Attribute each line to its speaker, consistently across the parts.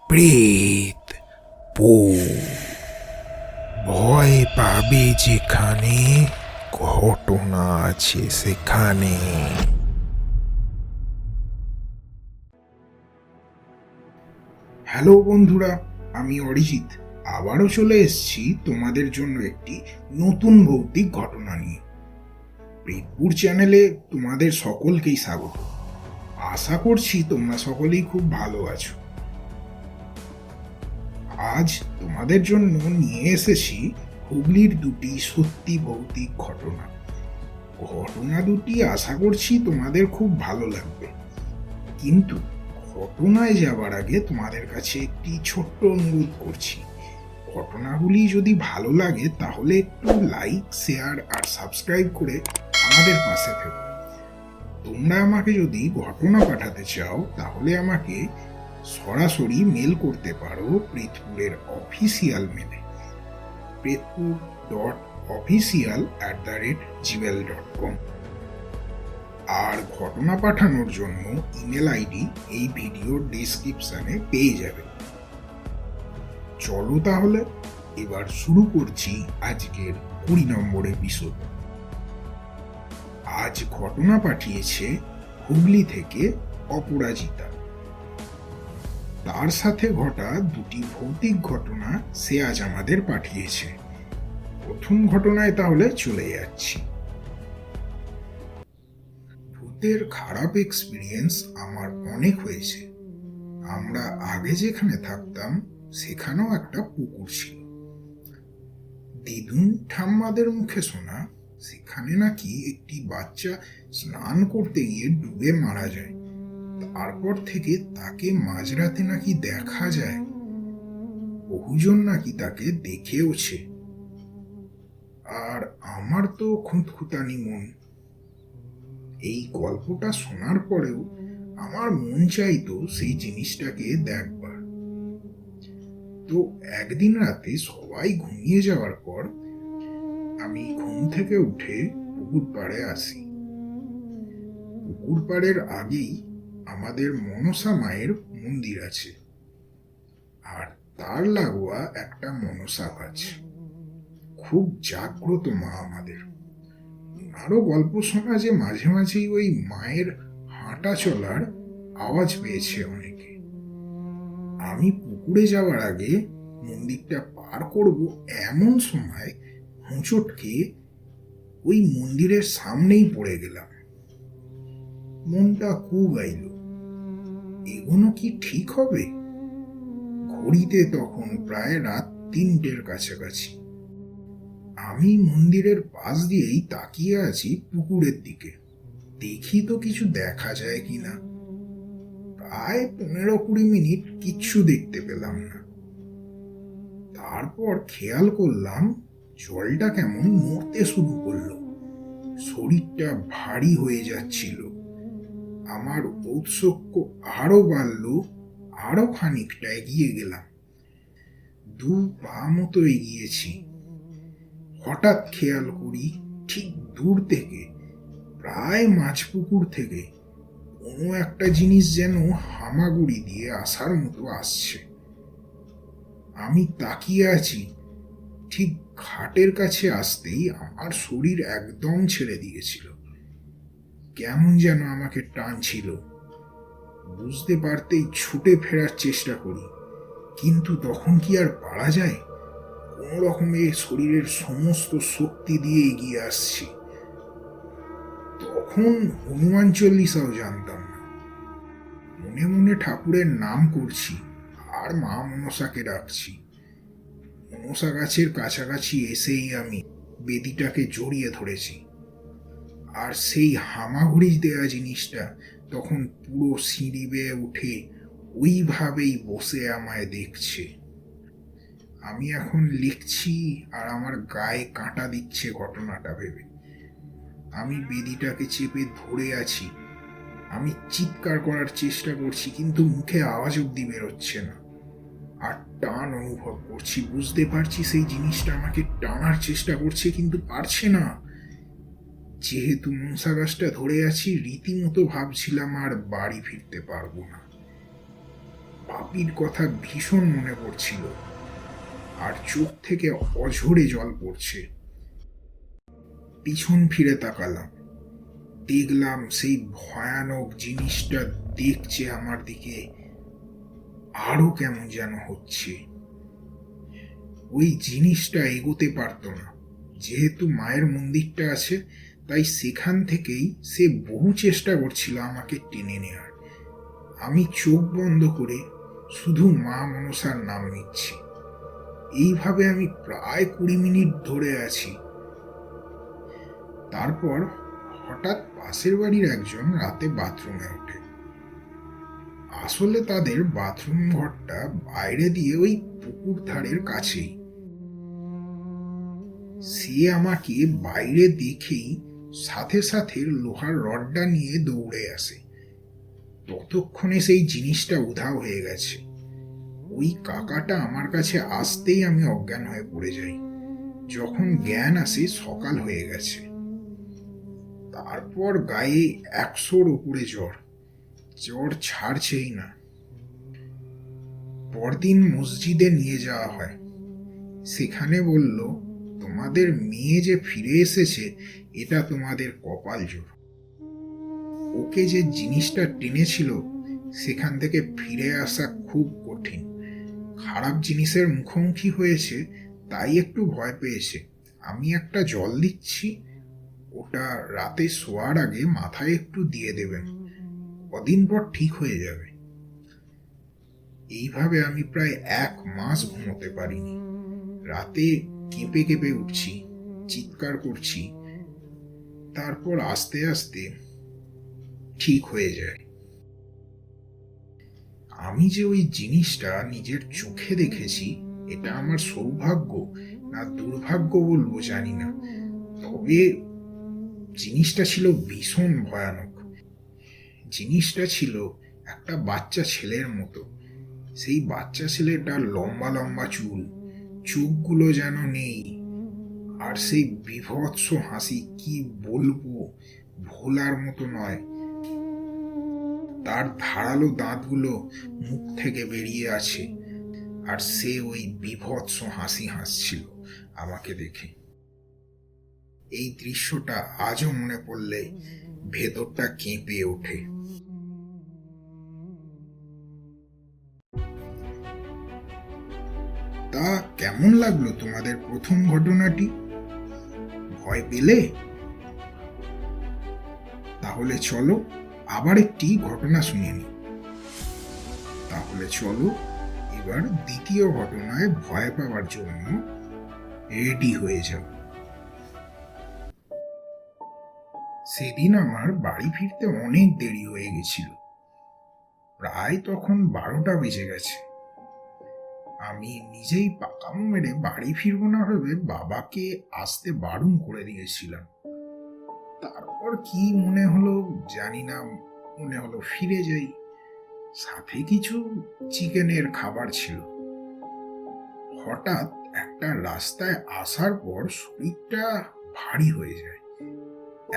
Speaker 1: প্রেত পো ভয় পাবে যেখানে ঘটনা আছে সেখানে। হ্যালো বন্ধুরা, আমি অরিজিৎ আবারও চলে এসেছি তোমাদের জন্য একটি নতুন ভৌতিক ঘটনা নিয়ে। প্রেতপুর চ্যানেলে তোমাদের সকলকেই স্বাগত। আশা করছি তোমরা সকলেই খুব ভালো আছো। আজ তোমাদের জন্য নিয়ে এসেছি হুগলির দুটি সত্যি ভৌতিক ঘটনা। ঘটনা দুটি আশা করছি তোমাদের খুব ভালো লাগবে, কিন্তু ঘটনায় যাবার আগে তোমাদের কাছে একটি ছোট্ট অনুরোধ করছি। ঘটনাগুলি যদি ভালো লাগে তাহলে একটু লাইক, শেয়ার আর সাবস্ক্রাইব করে আমাদের পাশে থেকো। তোমরা আমাকে যদি ঘটনা পাঠাতে চাও তাহলে আমাকে সরাসরি মেল করতে পারো প্রেতপুরের অফিসিয়াল মেলে prethpur.official@gmail.com। আর ঘটনা পাঠানোর জন্য ইমেল আইডি এই ভিডিওর ডেসক্রিপশনে পেয়ে যাবে। চলো তাহলে এবার শুরু করছি আজকের 20 নম্বর এপিসোড। আজ ঘটনা পাঠিয়েছে হুগলি থেকে অপরাজিতা। তার সাথে ঘটা দুটি ভৌতিক ঘটনা সে আজ আমাদের পাঠিয়েছে। প্রথম ঘটনায় তাহলে চলে যাচ্ছি। ভূতের খারাপ এক্সপিরিয়েন্স আমার অনেক হয়েছে। আমরা আগে যেখানে থাকতাম সেখানেও একটা পুকুর ছিল। দিদুন ঠাম্মাদের মুখে শোনা সেখানে নাকি একটি বাচ্চা স্নান করতে গিয়ে ডুবে মারা যায়। তারপর থেকে তাকে মাঝরাতে নাকি দেখা যায়। বহুজন নাকি তাকে দেখেওছে। আর আমার তো খুঁতখুঁতানি মন। এই গল্পটা শোনার পরেও আমার মন চাইতো সেই জিনিসটাকে দেখবার। তো একদিন রাতে সবাই ঘুমিয়ে যাওয়ার পর আমি ঘুম থেকে উঠে পুকুর পাড়ে আসি। পুকুর পাড়ের আগেই আমাদের মনসা মায়ের মন্দির আছে, আর তার লাগোয়া একটা মনসা গাছ। খুব জাগ্রত মা আমাদের। আরো গল্প শোনা যে মাঝে মাঝেই ওই মায়ের হাঁটা চলার আওয়াজ পেয়েছে অনেকে। আমি পুকুরে যাওয়ার আগে মন্দিরটা পার করব এমন সময় হোঁচট খেয়ে ওই মন্দিরের সামনেই পড়ে গেলাম। মনটা কু গাইল, এগোনো কি ঠিক হবে? ঘড়িতে তখন প্রায় রাত 3টের কাছাকাছি। আমি মন্দিরের পাশ দিয়েই তাকিয়ে আছি পুকুরের দিকে। দেখি তো কিছু দেখা যায় কিনা। প্রায় 15-20 মিনিট কিচ্ছু দেখতে পেলাম না। তারপর খেয়াল করলাম জলটা কেমন নড়তে শুরু করলো। শরীরটা ভারী হয়ে যাচ্ছিল। আমার ঔৎসুক্য আরো বাড়ল। আরো খানিকটা এগিয়ে গেলাম। 2 পা মতো এগিয়েছি। হঠাৎ খেয়াল করি ঠিক দূর থেকে, প্রায় মাঝ পুকুর থেকে কোনো একটা জিনিস যেন হামাগুড়ি দিয়ে আসার মতো আসছে। আমি তাকিয়ে আছি। ঠিক ঘাটের কাছে আসতেই আমার শরীর একদম ছেড়ে দিয়েছিল। কেমন যেন আমাকে টানছিল। বুঝতে পারতেই ছুটে ফেরার চেষ্টা করি, কিন্তু তখন কি আর পারা যায়? কোন রকমে শরীরের সমস্ত শক্তি দিয়ে এগিয়ে আসছি। তখন হনুমান চল্লিশাও জানতাম না। মনে মনে ঠাকুরের নাম করছি আর মা মনসাকে ডাকছি। মনসা গাছের কাছাকাছি এসেই আমি বেদিটাকে জড়িয়ে ধরেছি। আর সেই হামাগুড়ি দেয়া জিনিসটা তখন পুরো সিঁড়ি বেয়ে উঠে ওইভাবেই বসে আমায় দেখছে। আমি এখন লিখছি আর আমার গায়ে কাঁটা দিচ্ছে ঘটনাটা ভেবে। আমি বেদিটাকে চেপে ধরে আছি। আমি চিৎকার করার চেষ্টা করছি, কিন্তু মুখে আওয়াজ অব্দি বেরোচ্ছে না। আর টান অনুভব করছি। বুঝতে পারছি সেই জিনিসটা আমাকে টানার চেষ্টা করছে, কিন্তু পারছে না। যেহেতু মনসা গাছটা ধরে আছি, রীতিমতো ভাবছিলাম আর বাড়ি ফিরতে পারবো না। পাপির কথা ভীষণ মনে পড়ছিল, আর চোখ থেকে অঝরে জল পড়ছে। পিছন ফিরে তাকালাম, দেখলাম সেই ভয়ানক জিনিসটা দেখছে আমার দিকে, আরো কেমন যেন হচ্ছে। ওই জিনিসটা এগোতে পারতো না, যেহেতু মায়ের মন্দিরটা আছে, তাই সেখান থেকেই সে বহু চেষ্টা করছিল আমাকে টেনে নেওয়ার। আমি চোখ বন্ধ করে শুধু মা মনসার নাম নিচ্ছি। এইভাবে আমি প্রায় 20 মিনিট ধরে আছি। তারপর হঠাৎ পাশের বাড়ির একজন রাতে বাথরুমে ওঠে। আসলে তাদের বাথরুম ঘরটা বাইরে দিয়ে ওই পুকুর ধারের কাছেই। সে আমাকে বাইরে দেখেই সাথে সাথে লোহার রডটা নিয়ে দৌড়ে আসে। ততক্ষণে সেই জিনিসটা উধাও হয়ে গেছে। ওই কাকাটা আমার কাছে আসতেই আমি অজ্ঞান হয়ে পড়ে যাই। যখন জ্ঞান আসে সকাল হয়ে গেছে। তারপর গায়ে 100-র উপরে জ্বর, জ্বর ছাড়ছেই না। পরদিন মসজিদে নিয়ে যাওয়া হয়। সেখানে বলল, তোমাদের মেয়ে যে ফিরে এসেছে, এটা তোমাদের কপাল জোর। ওকে যে জিনিসটা টেনেছিল সেখান থেকে ফিরে আসা খুব কঠিন। খারাপ জিনিসের মুখোমুখি হয়েছে, তাই একটু ভয় পেয়েছে। আমি একটা জল দিচ্ছি, ওটা রাতে শোয়ার আগে মাথায় একটু দিয়ে দেবেন, কদিন পর ঠিক হয়ে যাবে। এইভাবে আমি প্রায় 1 মাস ঘুমোতে পারিনি। রাতে কেঁপে কেঁপে উঠছি, চিৎকার করছি। তারপর আস্তে আস্তে ঠিক হয়ে যায়। আমি যে ওই জিনিসটা নিজের চোখে দেখেছি, এটা আমার সৌভাগ্য না দুর্ভাগ্য বলবো জানি না, তবে জিনিসটা ছিল ভীষণ ভয়ানক। জিনিসটা ছিল একটা বাচ্চা ছেলের মতো। সেই বাচ্চা ছেলেটার লম্বা লম্বা চুল, চোখগুলো যেন নেই, আর সেই বীভৎস হাসি, কি বলবো, ভোলার মতো নয়। তার ধারালো দাঁতগুলো মুখ থেকে বেরিয়ে আছে, আর সে ওই বীভৎস হাসি হাসছিল আমাকে দেখে। এই দৃশ্যটা আজও মনে পড়লে ভেতরটা কেঁপে ওঠে। তা কেমন লাগলো তোমাদের প্রথম ঘটনাটি? ভয় পেলে? তাহলে চলো আবার একটি ঘটনা শুনে নি। তাহলে চলো এবার দ্বিতীয় ঘটনায় ভয় পাওয়ার জন্য রেডি হয়ে যাও। সেদিন আমার বাড়ি ফিরতে অনেক দেরি হয়ে গেছিল। প্রায় তখন 12টা বেজে গেছে। আমি নিজেই পাকামো মেরে বাড়ি ফিরবো না ভেবে বাবাকে আসতে বারণ করে দিয়েছিলাম। তারপর কি মনে হলো জানি না, মনে হলো ফিরে যাই। সাথে কিছু চিকেনের খাবার ছিল। হঠাৎ একটা রাস্তায় আসার পর শরীরটা ভারী হয়ে যায়।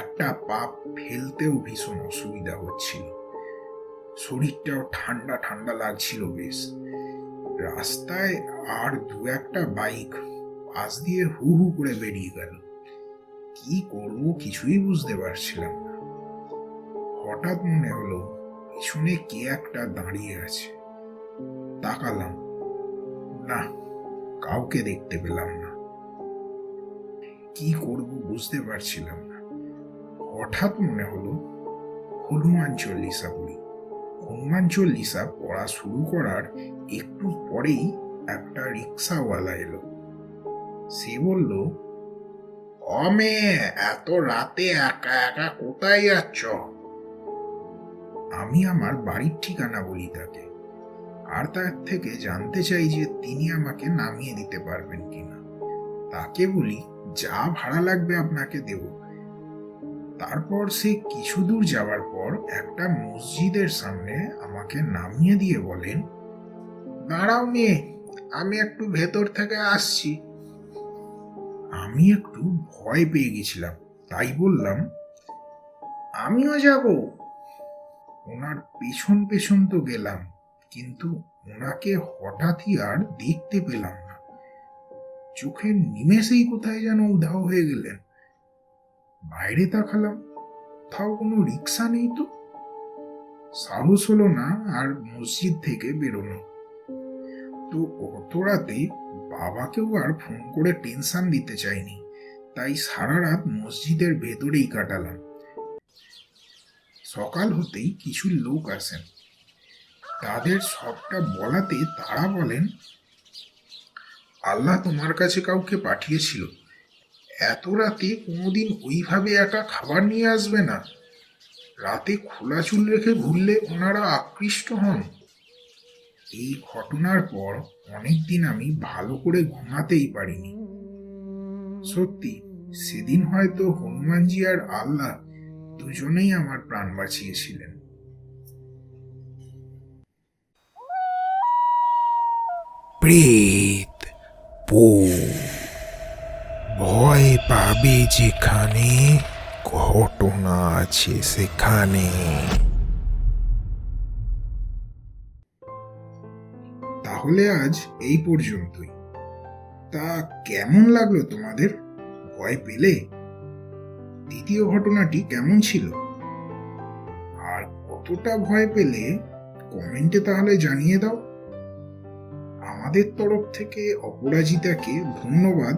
Speaker 1: একটা পা ফেলতেও ভীষণ অসুবিধা হচ্ছিল। শরীরটাও ঠান্ডা ঠান্ডা লাগছিল বেশ। রাস্তায় আর 2-1টা বাইক পাশ দিয়ে হু হু করে বেরিয়ে গেল। কি করব কিছুই বুঝতে পারছিলাম না। হঠাৎ মনে হলো পিছনে কে একটা দাঁড়িয়ে আছে। তাকালাম, না, কাউকে দেখতে পেলাম না। কি করব বুঝতে পারছিলাম না। হঠাৎ মনে হলো হনুমান চল্লিশা পড়ি। হনুমান চল্লিশা পড়া শুরু করার একটু পরেই একটা রিক্সাওয়ালা এলো। সে বলল, অমে এত রাতে একা একা কোথায় যাচ্ছ? আমি আমার বাড়ির ঠিকানা বলি তাকে, আর তার থেকে জানতে চাই যে তিনি আমাকে নামিয়ে দিতে পারবেন কিনা। তাকে বলি, যা ভাড়া লাগবে আপনাকে দেব। তারপর সে কিছু দূর যাওয়ার পর একটা মসজিদের সামনে আমাকে নামিয়ে দিয়ে বলেন, দাঁড়াও মেয়ে, আমি একটু ভেতর থেকে আসছি। আমি একটু ভয় পেয়ে গেছিলাম, তাই বললাম, আমিও যাব। ওনার পেছন পেছন তো গেলাম, কিন্তু ওনাকে হঠাৎই আর দেখতে পেলাম না। চোখের নিমেষেই কোথায় যেন উধাও হয়ে গেলেন। বাইরে তাকালাম, তাও কোনো রিক্সা নেই তো। সাহস হলো না আর মসজিদ থেকে বেরোনো। তো অত রাতে বাবাকেও আর ফোন করে টেনশন দিতে চাইনি, তাই সারা রাত মসজিদের ভেতরেই কাটালাম। সকাল হতেই কিছু লোক আসেন। তাদের সবটা বলাতে তারা বলেন, আল্লাহ তোমার কাছে কাউকে পাঠিয়েছিল, এত রাতে কোনোদিন ওইভাবে একা খাবার নিয়ে আসবে না। রাতে খোলা চুল রেখে ঘুরলে ওনারা আকৃষ্ট হন। এই ঘটনার পর অনেকদিন আমি ভালো করে ঘুমাতেই পারিনি। সত্যি সেদিন হয়তো হনুমানজি আর আল্লাহ দুজনেই আমার প্রাণ বাঁচিয়েছিলেন।
Speaker 2: প্রেত ভয় পাবে যেখানে ঘটনা আছে সেখানে।
Speaker 1: তাহলে আজ এই পর্যন্তই। তা কেমন লাগলো তোমাদের? ভয় পেলে? দ্বিতীয় ঘটনাটি কেমন ছিল? আর কতটা ভয় পেলে কমেন্টে তাহলে জানিয়ে দাও। আমাদের তরফ থেকে অপরাজিতাকে ধন্যবাদ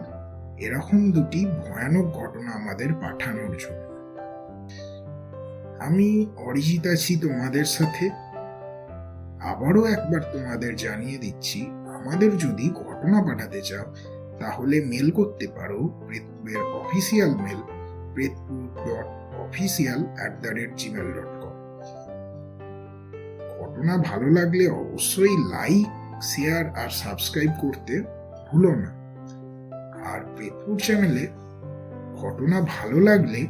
Speaker 1: এরকম দুটি ভয়ানক ঘটনা আমাদের পাঠানোর জন্য। আমি অরিজিৎ আছি তোমাদের সাথে। আবারও একবার তোমাদের জানিয়ে দিচ্ছি, আমাদের যদি ঘটনা পাঠাতে চাও তাহলে মেল করতে পারো প্রেতপুরের অফিসিয়াল মেল pretpur.official@gmail.com। ঘটনা ভালো লাগলে অবশ্যই লাইক, শেয়ার আর সাবস্ক্রাইব করতে ভুলো না। আর প্রেতপুর চ্যানেলে ঘটনা ভালো লাগলে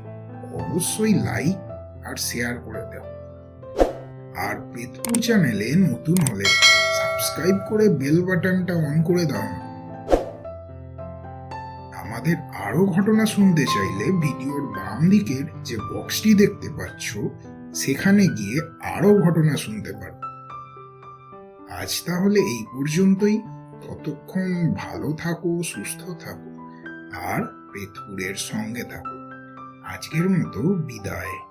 Speaker 1: অবশ্যই লাইক আর শেয়ার করে দাও। আর প্রেতপুর চ্যানেলে নতুন হলে সাবস্ক্রাইব করে বেল বাটনটা অন করে দাও। আমাদের আরো ঘটনা শুনতে চাইলে ভিডিওর বাম দিকের যে বক্সটি দেখতে পাচ্ছ সেখানে গিয়ে আরো ঘটনা শুনতে পারো। আজ তাহলে এই পর্যন্তই। ততক্ষণ ভালো থাকো, সুস্থ থাকো আর প্রেতপুরের সঙ্গে থাকো। আজকের মতো বিদায়।